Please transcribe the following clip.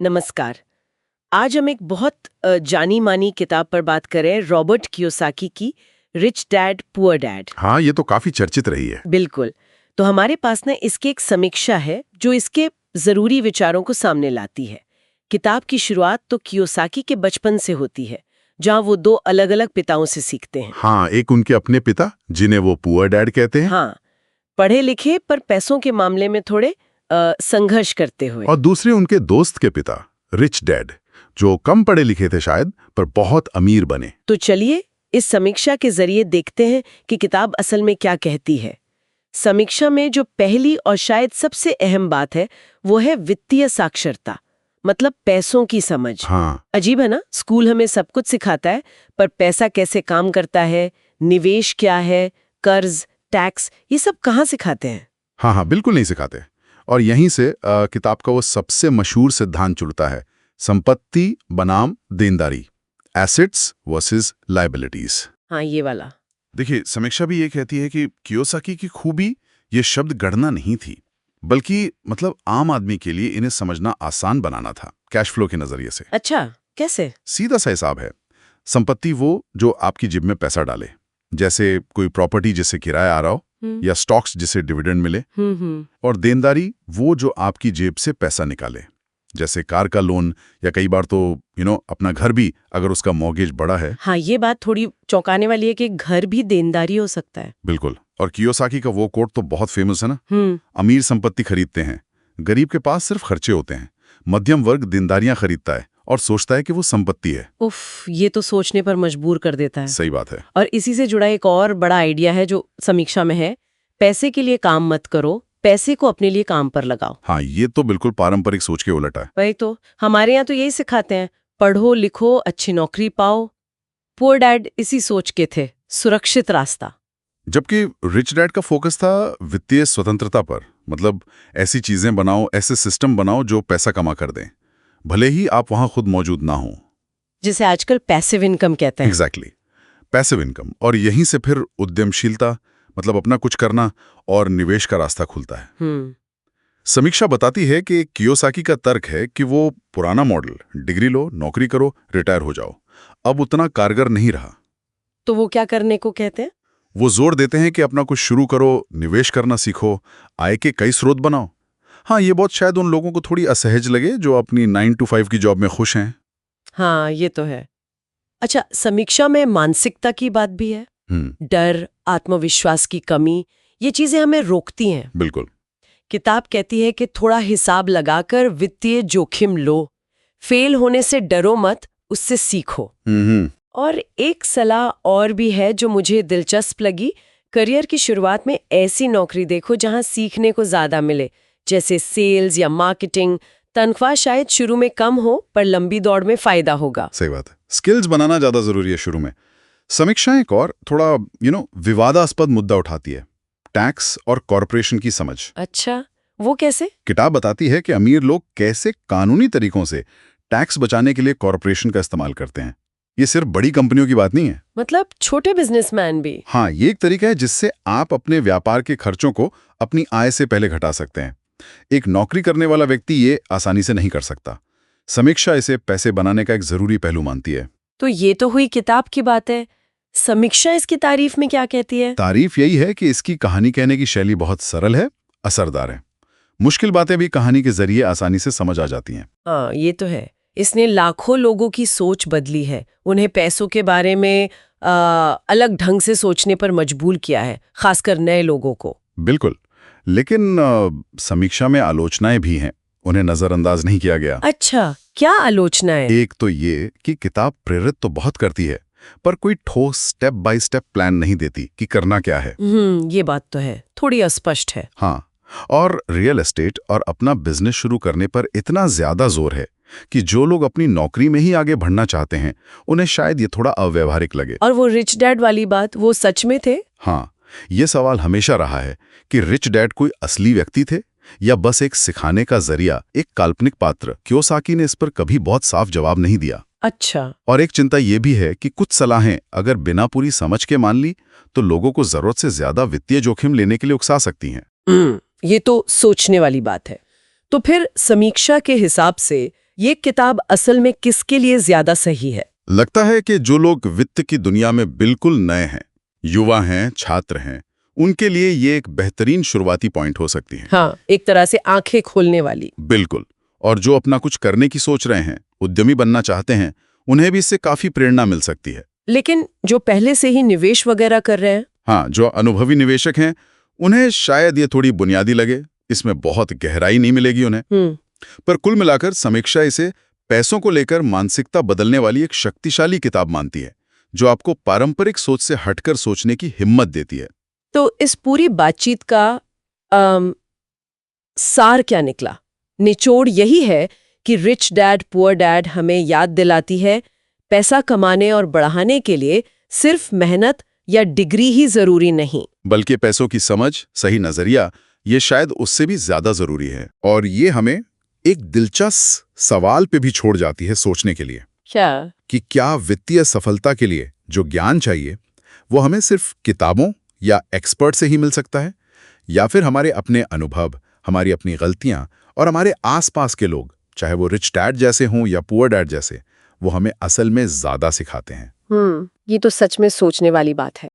नमस्कार। आज हम एक बहुत जानी मानी किताब पर बात करें, रॉबर्ट कियोसाकी की रिच डैड पुअर डैड। हाँ, ये तो काफी चर्चित रही है। बिल्कुल। तो हमारे पास ना इसकी एक समीक्षा है जो इसके जरूरी विचारों को सामने लाती है। किताब की शुरुआत तो कियोसाकी के बचपन से होती है, जहाँ वो दो अलग अलग पिताओं से सीखते हैं। हाँ, एक उनके अपने पिता जिन्हें वो पुअर डैड कहते हैं। हाँ, पढ़े लिखे पर पैसों के मामले में थोड़े संघर्ष करते हुए। और दूसरे उनके दोस्त के पिता रिच डैड, जो कम पढ़े लिखे थे शायद, पर बहुत अमीर बने। तो चलिए इस समीक्षा के जरिए देखते हैं कि किताब असल में क्या कहती है। समीक्षा में जो पहली और शायद सबसे अहम बात है वो है वित्तीय साक्षरता, मतलब पैसों की समझ। हाँ, अजीब है ना, स्कूल हमें सब कुछ सिखाता है, पर पैसा कैसे काम करता है, निवेश क्या है, कर्ज, टैक्स, ये सब कहाँ सिखाते हैं? हाँ, बिल्कुल नहीं सिखाते। और यहीं से किताब का वो सबसे मशहूर सिद्धांत जुड़ता है, संपत्ति बनाम देनदारी, एसेट्स वर्सेस लायबिलिटीज। हाँ, ये वाला। देखिए, समीक्षा भी ये कहती है कि कियोसाकी की खूबी ये शब्द गढ़ना नहीं थी, बल्कि मतलब आम आदमी के लिए इन्हें समझना आसान बनाना था, कैश फ्लो के नजरिए से। अच्छा, कैसे? सीधा सा हिसाब है। संपत्ति वो जो आपकी जेब में पैसा डाले, जैसे कोई प्रॉपर्टी जिसे किराया आ रहा हो, या स्टॉक्स जिसे डिविडेंड मिले। और देनदारी वो जो आपकी जेब से पैसा निकाले, जैसे कार का लोन, या कई बार तो अपना घर भी, अगर उसका मॉर्गेज बड़ा है। हाँ, ये बात थोड़ी चौंकाने वाली है कि घर भी देनदारी हो सकता है। बिल्कुल। और कियोसाकी का वो कोट तो बहुत फेमस है ना, अमीर संपत्ति खरीदते हैं, गरीब के पास सिर्फ खर्चे होते हैं। मध्यम वर्ग देनदारियां खरीदता है और सोचता है कि वो संपत्ति है। उफ, ये तो सोचने पर मजबूर कर देता है। सही बात है। और इसी से जुड़ा एक और बड़ा आइडिया है जो समीक्षा में है, पैसे के लिए काम मत करो, पैसे को अपने लिए काम पर लगाओ। हाँ, ये तो बिल्कुल पारंपरिक सोच के उलट है। वही तो, हमारे यहाँ तो यही सिखाते हैं, पढ़ो लिखो अच्छी नौकरी पाओ। पुअर डैड इसी सोच के थे, सुरक्षित रास्ता। जबकि रिच डैड का फोकस था वित्तीय स्वतंत्रता पर, मतलब ऐसी चीजें बनाओ, ऐसे सिस्टम बनाओ जो पैसा कमा कर दें, भले ही आप वहां खुद मौजूद ना हो। जिसे आजकल पैसिव इनकम कहते हैं। Exactly, passive income. और यहीं से फिर उद्यमशीलता, मतलब अपना कुछ करना, और निवेश का रास्ता खुलता है। समीक्षा बताती है कि कियोसाकी का तर्क है कि वो पुराना मॉडल, डिग्री लो, नौकरी करो, रिटायर हो जाओ, अब उतना कारगर नहीं रहा। तो वो क्या करने को कहते हैं? वो जोर देते हैं कि अपना कुछ शुरू करो, निवेश करना सीखो, आय के कई स्रोत बनाओ। हाँ, ये बहुत शायद उन लोगों को थोड़ी असहज लगे जो अपनी 9 to 5 की जॉब में खुश हैं। हाँ, ये तो है। अच्छा, समीक्षा में मानसिकता की बात भी है। डर, आत्मविश्वास की कमी, ये चीजें हमें रोकती हैं। बिल्कुल। किताब कहती है कि थोड़ा हिसाब लगाकर वित्तीय जोखिम लो, फेल होने से डरो मत, उससे सीखो। और एक सलाह और भी है जो मुझे दिलचस्प लगी, करियर की शुरुआत में ऐसी नौकरी देखो जहां सीखने को ज्यादा मिले, जैसे सेल्स या मार्केटिंग। तनख्वाह शायद शुरू में कम हो, पर लंबी दौड़ में फायदा होगा। सही बात है, स्किल्स बनाना ज्यादा जरूरी है शुरू में। समीक्षा एक और थोड़ा विवादास्पद मुद्दा उठाती है, टैक्स और कॉरपोरेशन की समझ। अच्छा, वो कैसे? किताब बताती है कि अमीर लोग कैसे कानूनी तरीकों से टैक्स बचाने के लिए कॉरपोरेशन का इस्तेमाल करते हैं। ये सिर्फ बड़ी कंपनियों की बात नहीं है, मतलब छोटे बिजनेसमैन भी। हाँ, ये एक तरीका है जिससे आप अपने व्यापार के खर्चों को अपनी आय से पहले घटा सकते हैं। एक नौकरी करने वाला व्यक्ति ये आसानी से नहीं कर सकता। समीक्षा इसे पैसे बनाने का एक जरूरी पहलू मानती है। तो ये तो हुई किताब की बात है। समीक्षा इसकी तारीफ में क्या कहती है? तारीफ यही है कि इसकी कहानी कहने की शैली बहुत सरल है, असरदार है। मुश्किल बातें भी कहानी के जरिए आसानी से समझ आ जाती हैं। हाँ, ये तो है। इसने लाखों लोगों की सोच बदली है, उन्हें पैसों के बारे में अलग ढंग से सोचने पर मजबूर किया है, खासकर नए लोगों को। बिल्कुल। लेकिन समीक्षा में आलोचनाएं भी हैं, उन्हें नजरअंदाज नहीं किया गया। अच्छा, क्या आलोचना है? एक तो ये कि किताब प्रेरित तो बहुत करती है, पर कोई ठोस स्टेप बाय स्टेप प्लान नहीं देती कि करना क्या है। ये बात तो है, थोड़ी अस्पष्ट है। हाँ, और रियल एस्टेट और अपना बिजनेस शुरू करने पर इतना ज्यादा जोर है कि जो लोग अपनी नौकरी में ही आगे बढ़ना चाहते हैं, उन्हें शायद ये थोड़ा अव्यवहारिक लगे। और वो रिच डैड वाली बात, वो सच में थे? हाँ, ये सवाल हमेशा रहा है कि रिच डैड कोई असली व्यक्ति थे या बस एक सिखाने का जरिया, एक काल्पनिक पात्र। कियोसाकी ने इस पर कभी बहुत साफ जवाब नहीं दिया। अच्छा। और एक चिंता ये भी है कि कुछ सलाहें अगर बिना पूरी समझ के मान ली तो लोगों को जरूरत से ज्यादा वित्तीय जोखिम लेने के लिए उकसा सकती हैं। ये तो सोचने वाली बात है। तो फिर समीक्षा के हिसाब से ये किताब असल में किसके लिए ज्यादा सही है? लगता है कि जो लोग वित्त की दुनिया में बिल्कुल नए हैं, युवा हैं, छात्र हैं, उनके लिए ये एक बेहतरीन शुरुआती पॉइंट हो सकती है। हाँ, एक तरह से आंखें खोलने वाली। बिल्कुल। और जो अपना कुछ करने की सोच रहे हैं, उद्यमी बनना चाहते हैं, उन्हें भी इससे काफी प्रेरणा मिल सकती है। लेकिन जो पहले से ही निवेश वगैरह कर रहे हैं? हाँ, जो अनुभवी निवेशक हैं, उन्हें शायद ये थोड़ी बुनियादी लगे, इसमें बहुत गहराई नहीं मिलेगी उन्हें। पर कुल मिलाकर समीक्षा इसे पैसों को लेकर मानसिकता बदलने वाली एक शक्तिशाली किताब मानती है, जो आपको पारंपरिक सोच से हटकर सोचने की हिम्मत देती है। तो इस पूरी बातचीत का सार क्या निकला? निचोड़ यही है कि रिच डैड पुअर डैड हमें याद दिलाती है, पैसा कमाने और बढ़ाने के लिए सिर्फ मेहनत या डिग्री ही जरूरी नहीं, बल्कि पैसों की समझ, सही नजरिया, ये शायद उससे भी ज्यादा जरूरी है। और ये हमें एक दिलचस्प सवाल पे भी छोड़ जाती है सोचने के लिए। क्या? कि क्या वित्तीय सफलता के लिए जो ज्ञान चाहिए, वो हमें सिर्फ किताबों या एक्सपर्ट से ही मिल सकता है, या फिर हमारे अपने अनुभव, हमारी अपनी गलतियां और हमारे आसपास के लोग, चाहे वो रिच डैड जैसे हों या पुअर डैड जैसे, वो हमें असल में ज्यादा सिखाते हैं। ये तो सच में सोचने वाली बात है।